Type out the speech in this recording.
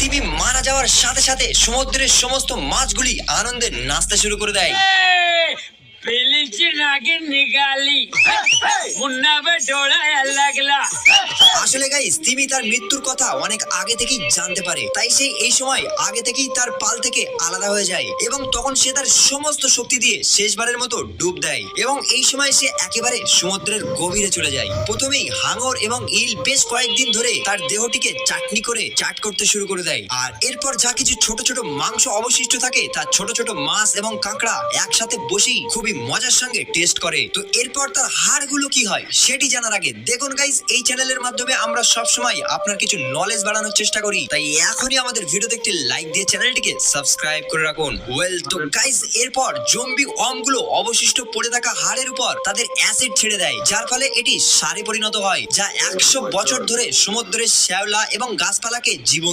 স্টিভি মারা যাওয়ার সাথে সাথে সমুদ্রের সমস্ত মাছগুলি আনন্দে নাচতে শুরু করে দেয়। पेलीची नागिन निघाली पुन्हा बे डोळा लागला। আসলে গাইস তিমি তার মৃত্যুর কথা অনেক আগে থেকেই জানতে পারে, তাই সে এই সময় আগে থেকেই তার পাল থেকে আলাদা হয়ে যায় এবং তখন সে তার সমস্ত শক্তি দিয়ে শেষবারের মতো ডুব দেয় এবং এই সময় সে একেবারে সমুদ্রের গভীরে চলে যায়। প্রথমেই হাঙর এবং ইল বেশ কয়েকদিন ধরে তার দেহটিকে চাটনি করে চাট করতে শুরু করে দেয়, আর এরপর যা কিছু ছোট ছোট মাংস অবশিষ্ট থাকে তা ছোট ছোট মাছ এবং কাঁকড়া একসাথে বসেই খুবই মজার সঙ্গে টেস্ট করে। তো এরপর তার হাড়গুলো কি হয় সেটি জানার আগে দেখুন গাইস, এই চ্যানেলের মাধ্যমে আমরা সব সময় আপনার কিছু নলেজ বাড়ানোর চেষ্টা করি, তাই এখনই আমাদের ভিডিওতে একটি লাইক দিয়ে চ্যানেলটিকে সাবস্ক্রাইব করে রাখুন। ওয়েল তো গাইস, এরপর জম্বি ওয়ার্মগুলো অবশিষ্ট পড়ে থাকা হাড়ের উপর তাদের অ্যাসিড ছেড়ে দেয়, যার ফলে এটি সারে পরিণত হয়, যা 100 বছর ধরে সমুদ্রের শ্যাওলা এবং গাছপালাকে জীবন